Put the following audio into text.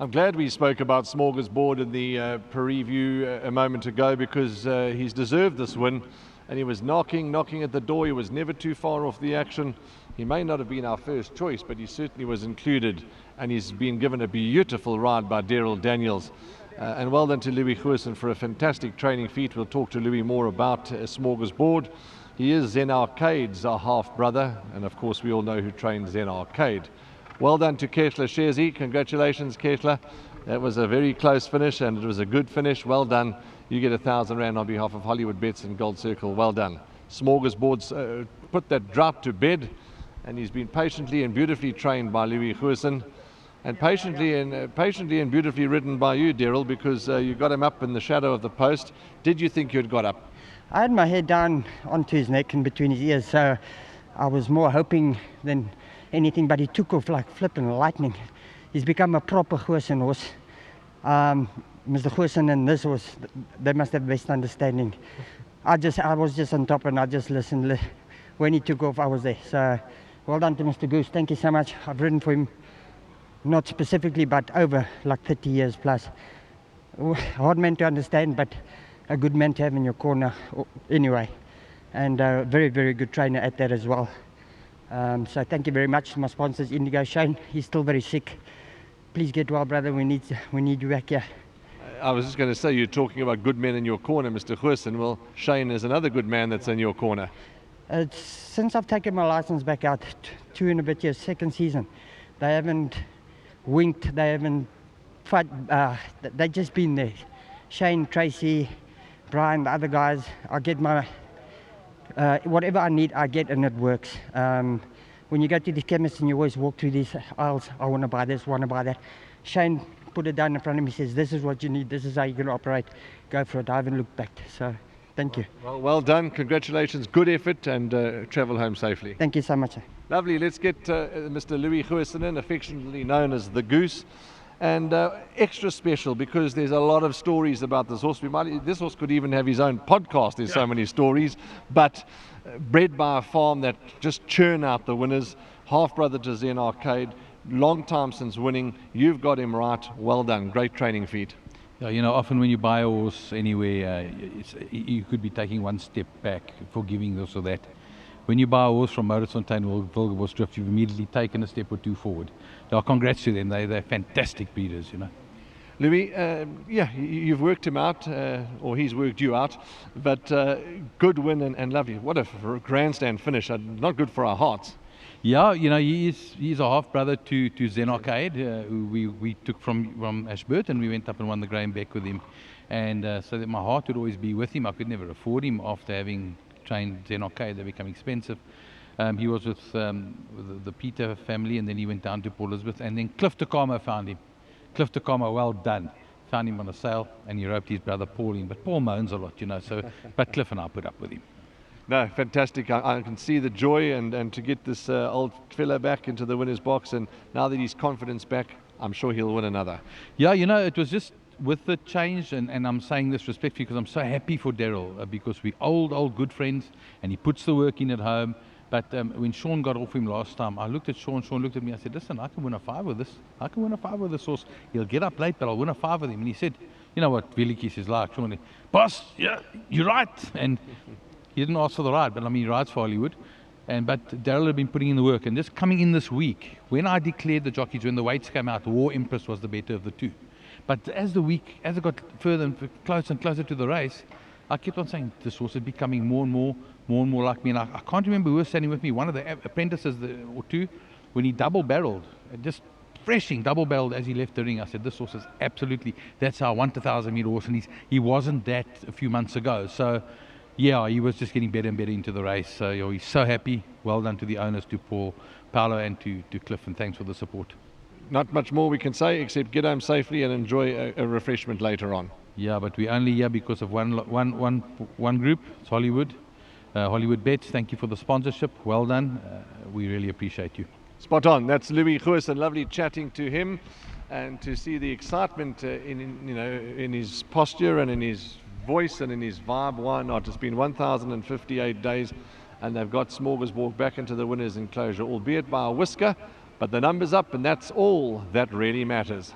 I'm glad we spoke about Smorgasbord in the preview a moment ago, because he's deserved this win, and he was knocking at the door. He was never too far off the action. He may not have been our first choice, but he certainly was included, and he's been given a beautiful ride by Daryl Daniels. And well done to Louis Goosen for a fantastic training feat. We'll talk to Louis more about Smorgasbord. He is Zen Arcade's half-brother, and of course we all know who trains Zen Arcade. Well done to Keshla Shezi. Congratulations, Keshla. That was a very close finish, and it was a good finish. Well done. You get R1,000 on behalf of Hollywoodbets and Gold Circle. Well done. Smorgasbord's put that drought to bed, and he's been patiently and beautifully trained by Louis Goosen, and patiently and beautifully ridden by you, Daryl, because you got him up in the shadow of the post. Did you think you'd got up? I had my head down onto his neck and between his ears, so I was more hoping than anything, but he took off like flipping lightning. He's become a proper Goosen horse. Mr. Goosen and this horse, they must have best understanding. I was just on top, and I just listened. When he took off, I was there. So well done to Mr. Goose. Thank you so much. I've ridden for him, not specifically, but over like 30 years plus. Hard man to understand, but a good man to have in your corner anyway. And a very, very good trainer at that as well. So thank you very much to my sponsors, Indigo Shane. He's still very sick. Please get well, brother. We need you back here. I was just going to say, you're talking about good men in your corner, Mr. Goosen. Well, Shane is another good man that's in your corner. Since I've taken my license back out, 2 and a bit years, second season, they haven't winked, they haven't fought, they've just been there. Shane, Tracy, Brian, the other guys, I get my whatever I need, I get, and it works. When you go to the chemist and you always walk through these aisles, I want to buy this, want to buy that. Shane put it down in front of me, says, this is what you need, this is how you're going to operate. Go for it. I haven't looked back. So thank you. Well done. Congratulations. Good effort, and travel home safely. Thank you so much. Lovely. Let's get Mr. Louis Goosen in, affectionately known as the Goose. And extra special because there's a lot of stories about this horse. This horse could even have his own podcast. There's so many stories. But bred by a farm that just churn out the winners. Half-brother to Zen Arcade. Long time since winning. You've got him right. Well done. Great training feat. Yeah, you know, often when you buy a horse anywhere, you could be taking one step back for giving this or that. When you buy a horse from Mauritsfontein or Wilgersdrift, you've immediately taken a step or two forward. So congrats to them. They're fantastic breeders, you know. Louis, yeah, you've worked him out, or he's worked you out, but good win and lovely. What a grandstand finish. Not good for our hearts. Yeah, you know, he's a half-brother to Zen Arcade, who we took from Ashburton. We went up and won the Graham Beck with him. And so that my heart would always be with him. I could never afford him after having trained Zen Arcade. They become expensive. He was with the Peter family, and then he went down to Port Elizabeth, and then Cliff Takamo found him. Cliff Takamo, well done. Found him on a sale, and he roped his brother Paul in. But Paul moans a lot, you know, so, but Cliff and I put up with him. No, fantastic. I can see the joy, and to get this old fella back into the winner's box, and now that he's confidence back, I'm sure he'll win another. Yeah, you know, it was just with the change, and I'm saying this respectfully because I'm so happy for Daryl, because we're old good friends, and he puts the work in at home. But when Sean got off him last time, I looked at Sean looked at me, I said, listen, I can win a 5 with this. I can win a 5 with this horse. He'll get up late, but I'll win a 5 with him. And he said, you know what Willikies is like, Sean, boss, yeah, you're right. And he didn't ask for the ride, but I mean, he rides for Hollywood. But Daryl had been putting in the work, and just coming in this week, when I declared the jockeys, when the weights came out, War Empress was the better of the two. But as it got further and closer and closer to the race, I kept on saying, this horse is becoming more and more like me. And I can't remember who was standing with me, one of the apprentices or two, when he double-barreled, just freshing double-barreled as he left the ring. I said, this horse is absolutely, that's our 1,000 meter horse, and he wasn't that a few months ago. So, yeah, he was just getting better and better into the race. So, you know, he's so happy. Well done to the owners, to Paolo, and to Cliff, and thanks for the support. Not much more we can say except get home safely and enjoy a refreshment later on. Yeah, but we're only here because of one group. It's Hollywood. Hollywoodbets, thank you for the sponsorship. Well done. We really appreciate you. Spot on. That's Louis Goosen. Lovely chatting to him, and to see the excitement in his posture and in his voice and in his vibe. Why not? It's been 1,058 days, and they've got Smorgasbord back into the winners' enclosure, albeit by a whisker. But the number's up, and that's all that really matters.